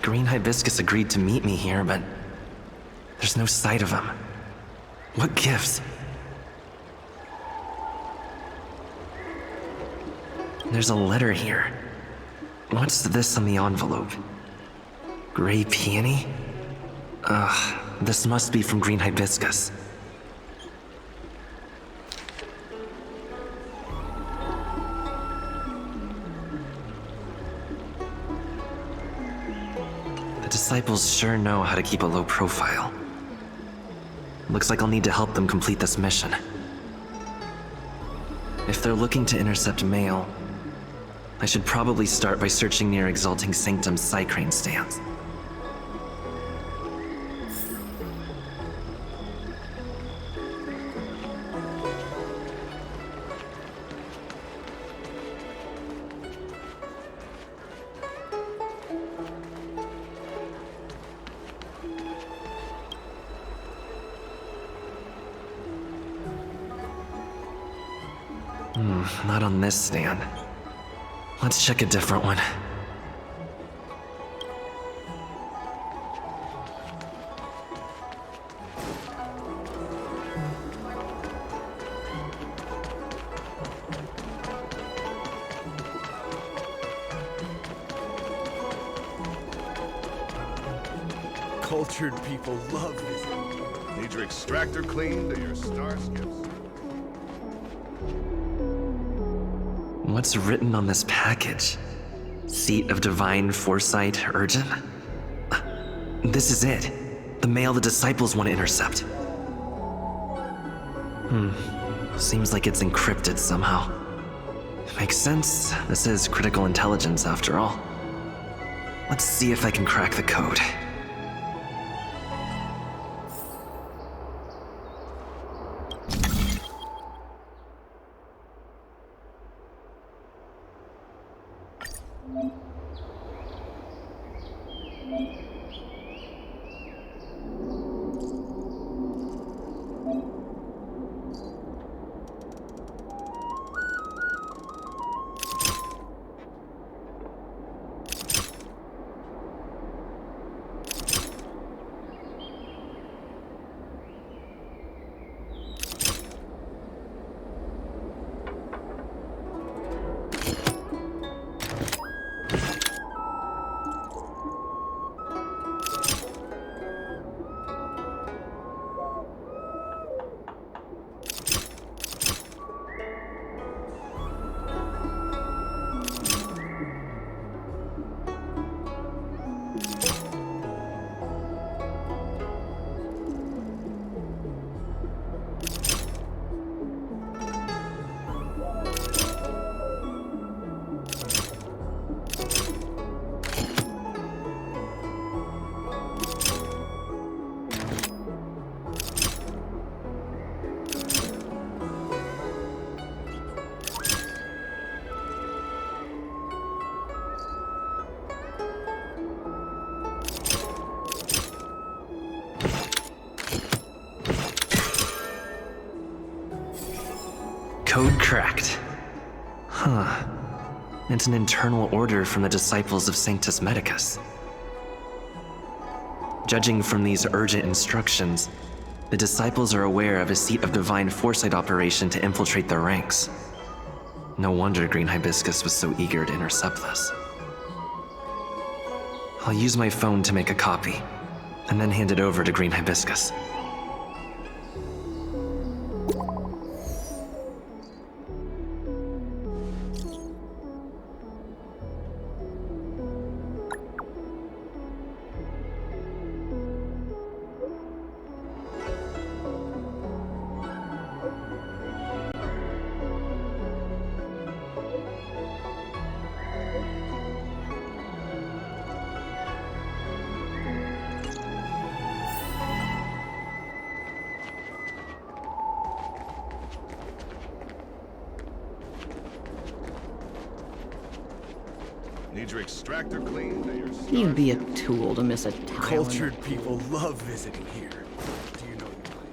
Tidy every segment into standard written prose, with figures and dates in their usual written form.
Green Hibiscus agreed to meet me here, but there's no sight of him. What gives? There's a letter here. What's this on the envelope? Gray peony? Ugh, this must be from Green Hibiscus. The disciples sure know how to keep a low profile. Looks like I'll need to help them complete this mission. If they're looking to intercept mail, I should probably start by searching near Exalting Sanctum's Psycrane stands. Not on this stand. Let's check a different one. Cultured people love this. Need your extractor cleaned or your starships? What's written on this package? Seat of Divine Foresight, urgent? This is it. The mail the disciples want to intercept. Seems like it's encrypted somehow. Makes sense. This is critical intelligence after all. Let's see if I can crack the code. Code cracked. Huh. It's an internal order from the disciples of Sanctus Medicus. Judging from these urgent instructions, the disciples are aware of a Seat of Divine Foresight operation to infiltrate their ranks. No wonder Green Hibiscus was so eager to intercept this. I'll use my phone to make a copy, and then hand it over to Green Hibiscus. Need your extractor cleaned or your You'd be a tool to miss a tile. Cultured people love visiting here. Do you know why?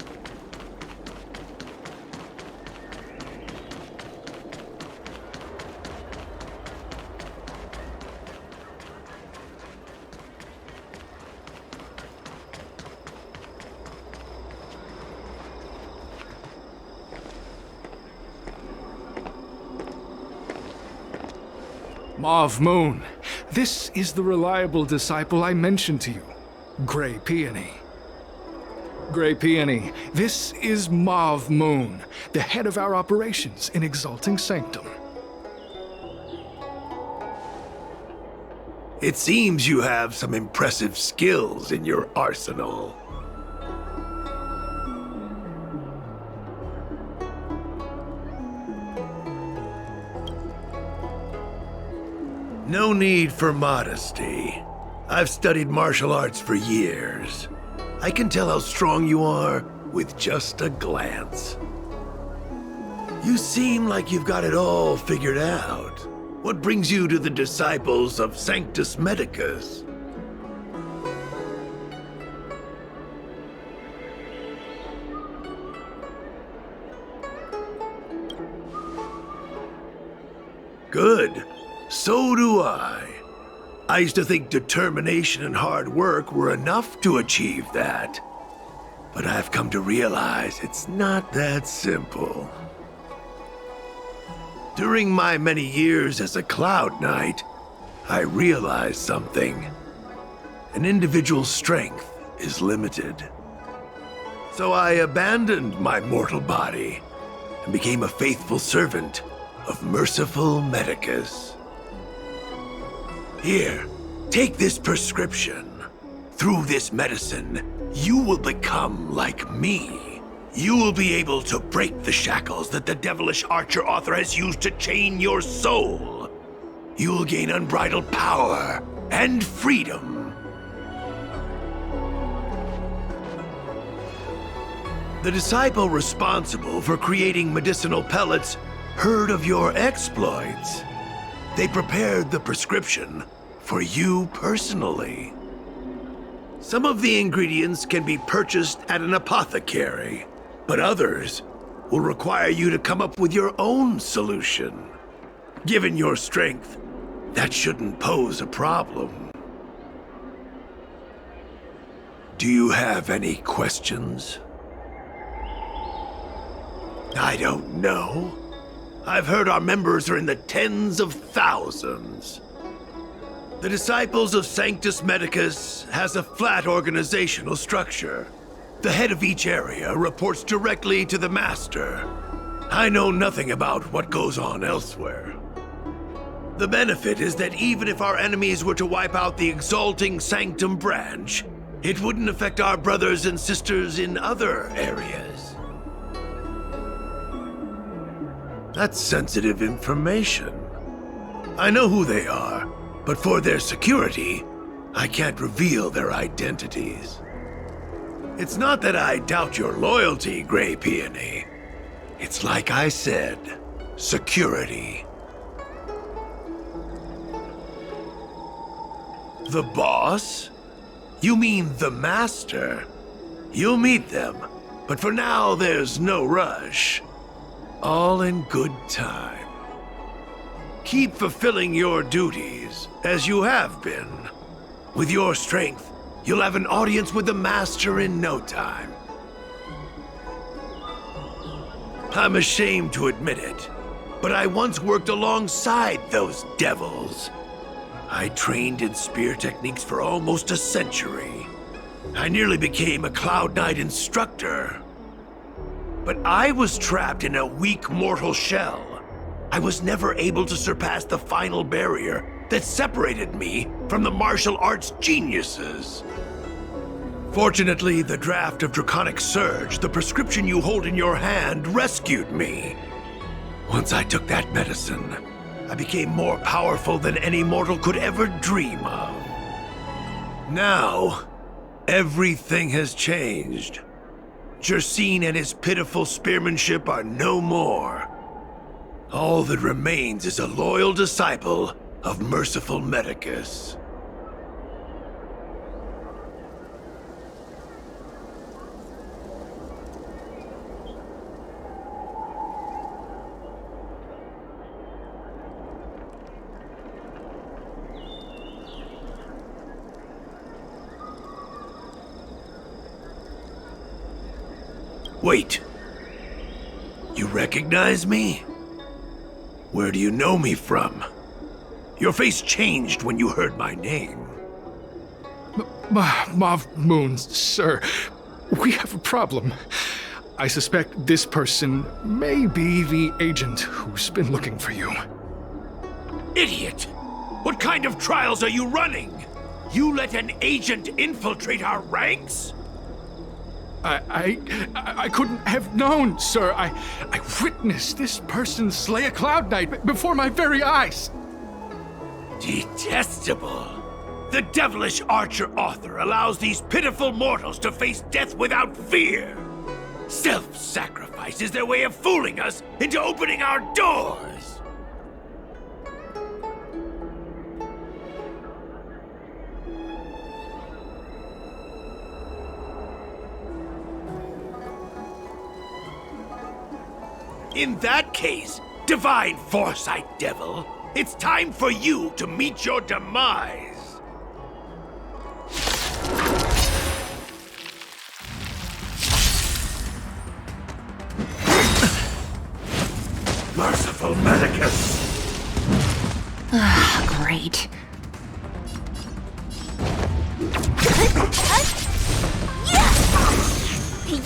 Mauve Moon, this is the reliable disciple I mentioned to you, Grey Peony. Grey Peony, this is Mauve Moon, the head of our operations in Exalting Sanctum. It seems you have some impressive skills in your arsenal. No need for modesty. I've studied martial arts for years. I can tell how strong you are with just a glance. You seem like you've got it all figured out. What brings you to the disciples of Sanctus Medicus? Good. So do I. I used to think determination and hard work were enough to achieve that. But I've come to realize it's not that simple. During my many years as a Cloud Knight, I realized something. An individual's strength is limited. So I abandoned my mortal body and became a faithful servant of merciful Medicus. Here, take this prescription. Through this medicine, you will become like me. You will be able to break the shackles that the devilish archer author has used to chain your soul. You will gain unbridled power and freedom. The disciple responsible for creating medicinal pellets heard of your exploits. They prepared the prescription for you personally. Some of the ingredients can be purchased at an apothecary, but others will require you to come up with your own solution. Given your strength, that shouldn't pose a problem. Do you have any questions? I don't know. I've heard our members are in the tens of thousands. The Disciples of Sanctus Medicus has a flat organizational structure. The head of each area reports directly to the Master. I know nothing about what goes on elsewhere. The benefit is that even if our enemies were to wipe out the Exalting Sanctum branch, it wouldn't affect our brothers and sisters in other areas. That's sensitive information. I know who they are, but for their security, I can't reveal their identities. It's not that I doubt your loyalty, Grey Peony. It's like I said, security. The boss? You mean the Master? You'll meet them, but for now there's no rush. All in good time. Keep fulfilling your duties, as you have been. With your strength, you'll have an audience with the Master in no time. I'm ashamed to admit it, but I once worked alongside those devils. I trained in spear techniques for almost a century. I nearly became a Cloud Knight instructor. But I was trapped in a weak mortal shell. I was never able to surpass the final barrier that separated me from the martial arts geniuses. Fortunately, the draft of Draconic Surge, the prescription you hold in your hand, rescued me. Once I took that medicine, I became more powerful than any mortal could ever dream of. Now, everything has changed. Jersine and his pitiful spearmanship are no more. All that remains is a loyal disciple of merciful Medicus. Wait. You recognize me? Where do you know me from? Your face changed when you heard my name. Mav Moon, sir, we have a problem. I suspect this person may be the agent who's been looking for you. Idiot! What kind of trials are you running? You let an agent infiltrate our ranks? I couldn't have known, sir. I witnessed this person slay a Cloud Knight before my very eyes. Detestable. The devilish archer-author allows these pitiful mortals to face death without fear. Self-sacrifice is their way of fooling us into opening our doors. In that case, divine foresight, devil, it's time for you to meet your demise. Merciful Medicus! Great.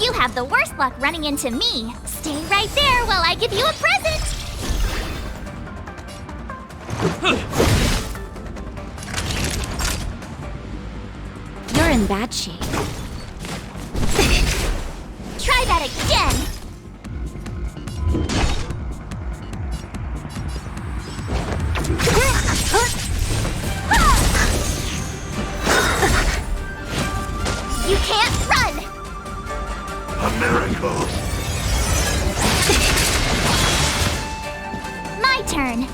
You have the worst luck running into me. Stay right there while I give you a present! You're in bad shape. Try that again! You can't run! A miracle! My turn.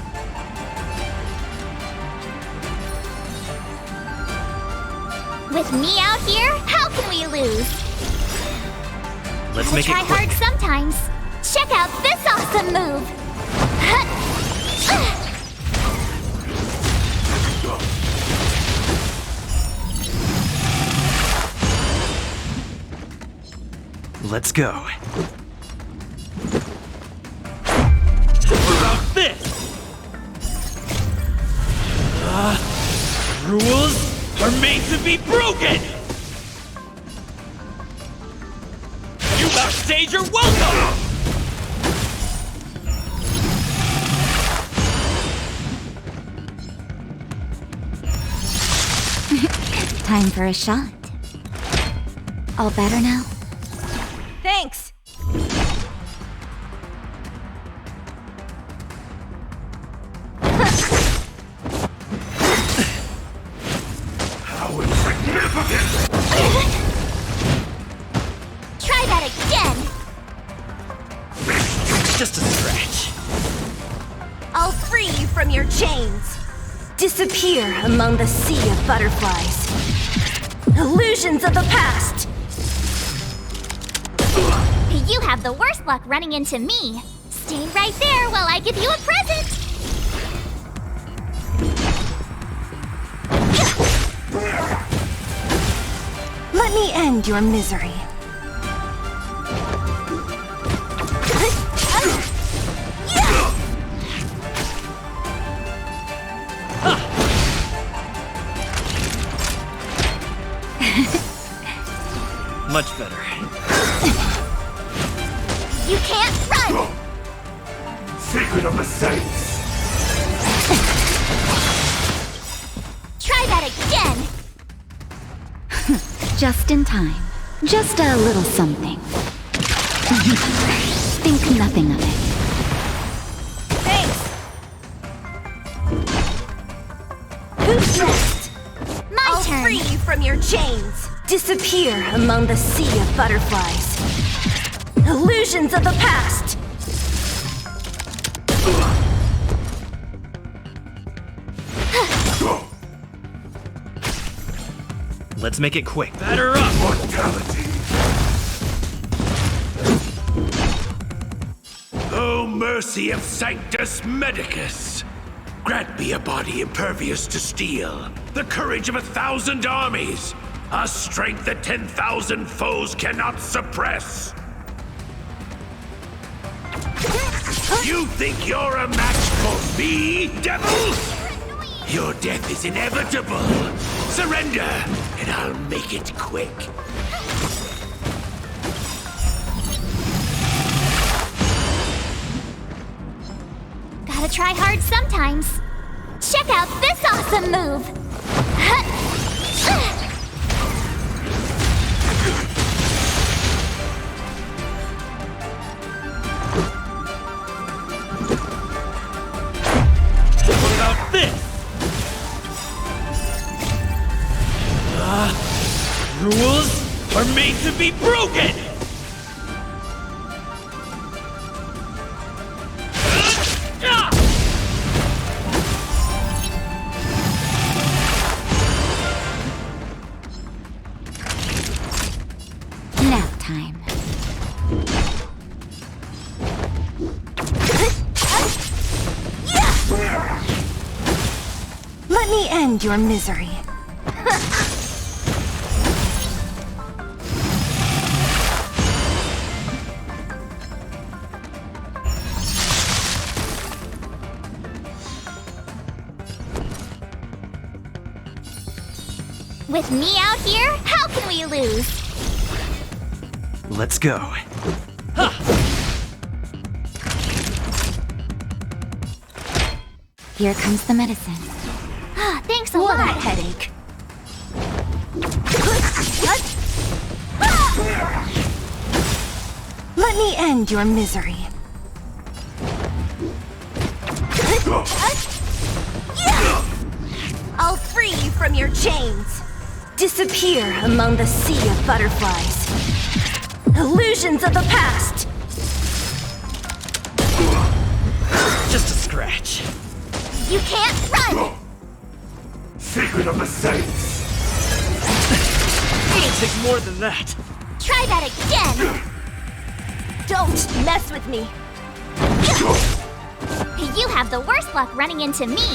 With me out here, how can we lose? Let's I make it try quick. hard sometimes. Check out this awesome move! Let's go. What about this? Rules are made to be broken! You backstage are welcome! Time for a shot. All better now? Thanks! How insignificant! Try that again! Just a scratch. I'll free you from your chains! Disappear among the sea of butterflies. Illusions of the past! You have the worst luck running into me. Stay right there while I give you a present! Let me end your misery. Much better. You can't run! Secret of the Saints! Try that again! Just in time. Just a little something. Think nothing of it. Thanks! Who's next? My I'll turn! free you from your chains. Disappear among the sea of butterflies. Illusions of the past. Let's make it quick. Batter up! Mortality! Oh, mercy of Sanctus Medicus! Grant me a body impervious to steel, the courage of 1,000 armies, a strength that 10,000 foes cannot suppress! You think you're a match for me, devils? You're Your death is inevitable. Surrender, and I'll make it quick. Gotta try hard sometimes. Check out this awesome move! What about this? Rules are made to be broken! Nap time. Let me end your misery. With me out here, how can we lose? Let's go. Here comes the medicine. Thanks a What a lot. headache. Let me end your misery. I'll free you from your chains. Disappear among the sea of butterflies. Illusions of the past. Just a scratch. You can't run! Secret of the Saints. It'll take more than that. Try that again! Don't mess with me. You have the worst luck running into me.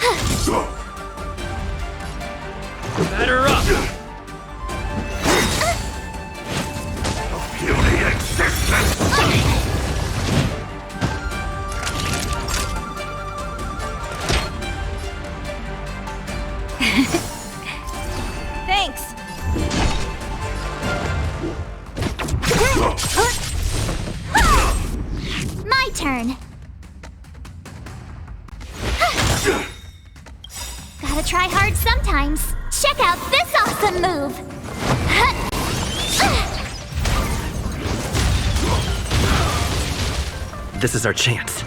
Batter up. Puny existence. Thanks. My turn. Gotta try hard sometimes. Check out this awesome move. This is our chance.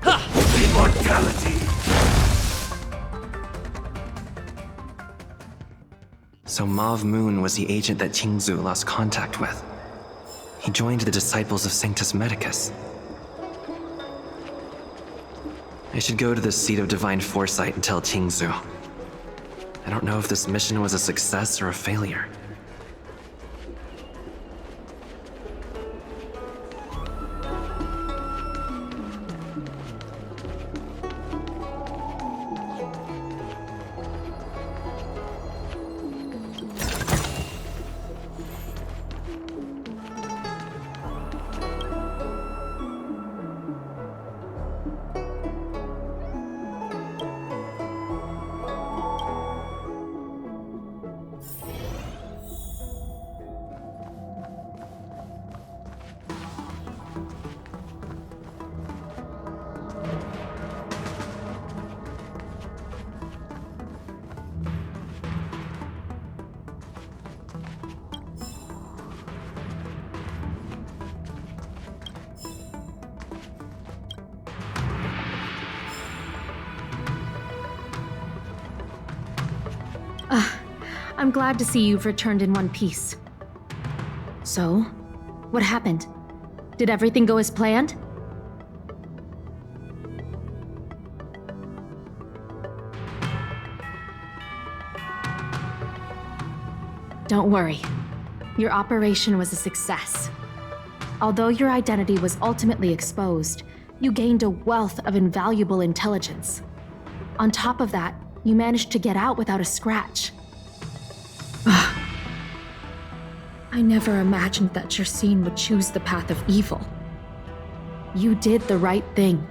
Immortality. So Mauve Moon was the agent that Qingzu lost contact with. He joined the disciples of Sanctus Medicus. I should go to the seat of divine foresight and tell Qingzu. I don't know if this mission was a success or a failure. I'm glad to see you've returned in one piece. So, what happened? Did everything go as planned? Don't worry. Your operation was a success. Although your identity was ultimately exposed, you gained a wealth of invaluable intelligence. On top of that, you managed to get out without a scratch. I never imagined that Jersine would choose the path of evil. You did the right thing.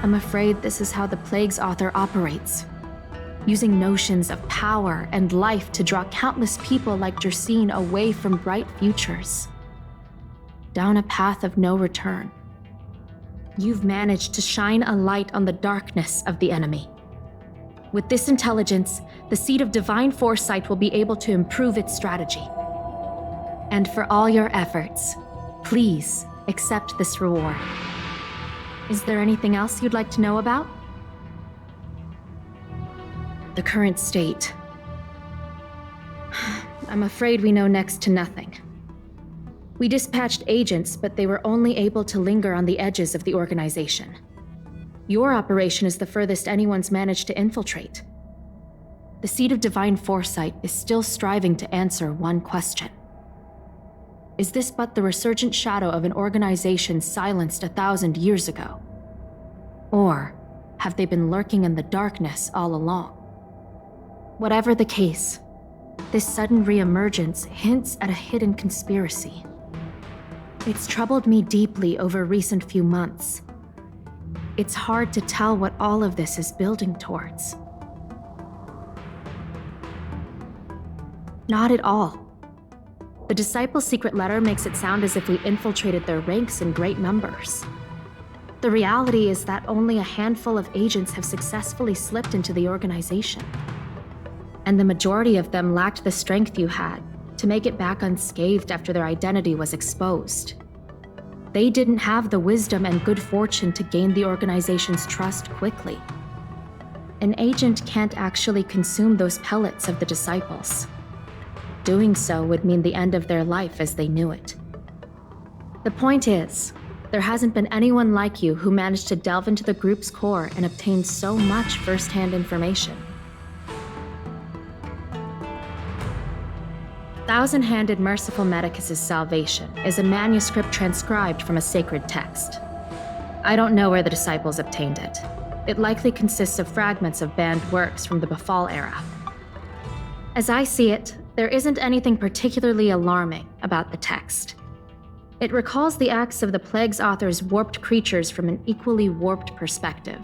I'm afraid this is how the Plague's author operates, using notions of power and life to draw countless people like Jersine away from bright futures, down a path of no return. You've managed to shine a light on the darkness of the enemy. With this intelligence, the seed of divine foresight will be able to improve its strategy. And for all your efforts, please accept this reward. Is there anything else you'd like to know about? The current state. I'm afraid we know next to nothing. We dispatched agents, but they were only able to linger on the edges of the organization. Your operation is the furthest anyone's managed to infiltrate. The seed of divine foresight is still striving to answer one question. Is this but the resurgent shadow of an organization silenced 1,000 years ago? Or have they been lurking in the darkness all along? Whatever the case, this sudden reemergence hints at a hidden conspiracy. It's troubled me deeply over recent few months. It's hard to tell what all of this is building towards. Not at all. The Disciples' secret letter makes it sound as if we infiltrated their ranks in great numbers. The reality is that only a handful of agents have successfully slipped into the organization. And the majority of them lacked the strength you had to make it back unscathed after their identity was exposed. They didn't have the wisdom and good fortune to gain the organization's trust quickly. An agent can't actually consume those pellets of the Disciples. Doing so would mean the end of their life as they knew it. The point is, there hasn't been anyone like you who managed to delve into the group's core and obtain so much first-hand information. Thousand-Handed Merciful Medicus's Salvation is a manuscript transcribed from a sacred text. I don't know where the Disciples obtained it. It likely consists of fragments of banned works from the Befall era. As I see it, there isn't anything particularly alarming about the text. It recalls the acts of the Plague's author's warped creatures from an equally warped perspective.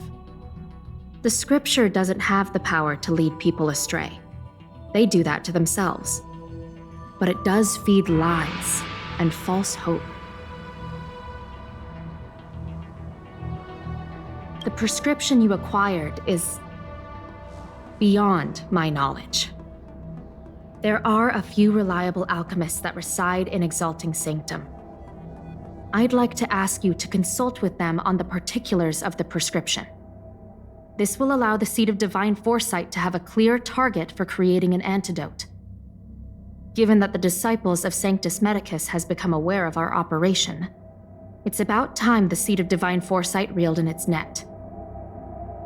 The scripture doesn't have the power to lead people astray. They do that to themselves. But it does feed lies and false hope. The prescription you acquired is beyond my knowledge. There are a few reliable alchemists that reside in Exalting Sanctum. I'd like to ask you to consult with them on the particulars of the prescription. This will allow the Seed of Divine Foresight to have a clear target for creating an antidote. Given that the Disciples of Sanctus Medicus has become aware of our operation, it's about time the Seed of Divine Foresight reeled in its net.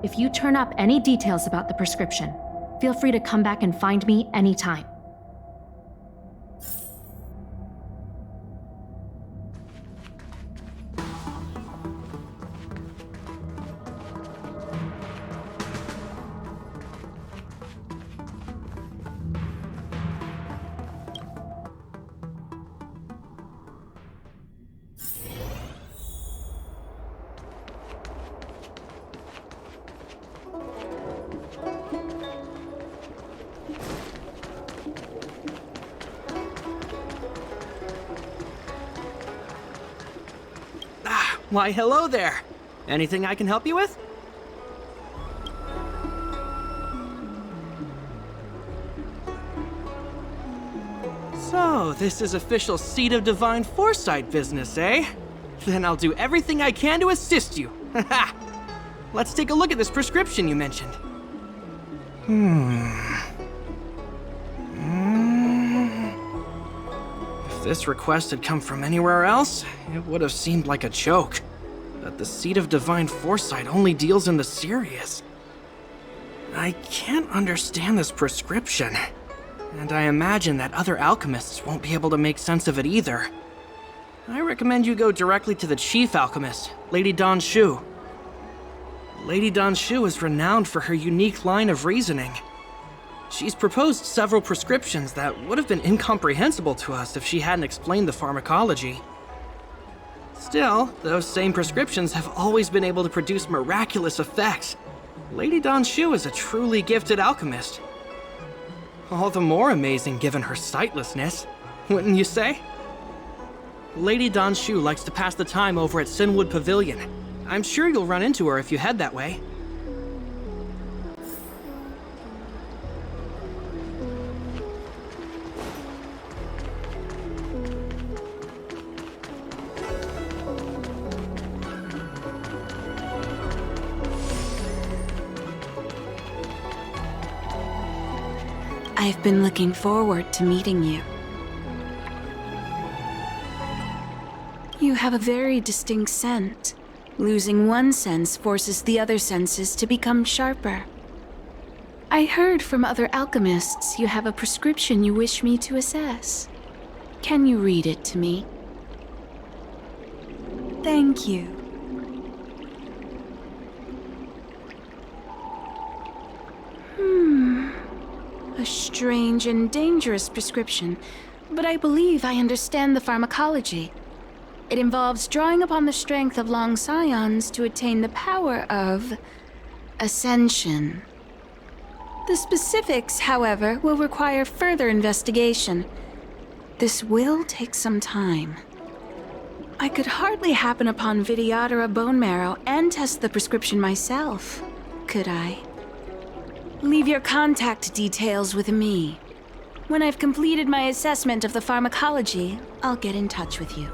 If you turn up any details about the prescription, feel free to come back and find me anytime. Why, hello there. Anything I can help you with? So, this is official Seed of Divine Foresight business, eh? Then I'll do everything I can to assist you. Haha! Let's take a look at this prescription you mentioned. If this request had come from anywhere else, it would have seemed like a joke. But the Seed of Divine Foresight only deals in the serious. I can't understand this prescription, and I imagine that other alchemists won't be able to make sense of it either. I recommend you go directly to the chief alchemist, Lady Dan Shu. Lady Dan Shu is renowned for her unique line of reasoning. She's proposed several prescriptions that would have been incomprehensible to us if she hadn't explained the pharmacology. Still, those same prescriptions have always been able to produce miraculous effects. Lady Danshu is a truly gifted alchemist. All the more amazing given her sightlessness, wouldn't you say? Lady Danshu likes to pass the time over at Sinwood Pavilion. I'm sure you'll run into her if you head that way. I've been looking forward to meeting you. You have a very distinct scent. Losing one sense forces the other senses to become sharper. I heard from other alchemists you have a prescription you wish me to assess. Can you read it to me? Thank you. A strange and dangerous prescription, but I believe I understand the pharmacology. It involves drawing upon the strength of long scions to attain the power of ascension. The specifics, however, will require further investigation. This will take some time. I could hardly happen upon Vidyadhara bone marrow and test the prescription myself, could I? Leave your contact details with me. When I've completed my assessment of the pharmacology, I'll get in touch with you.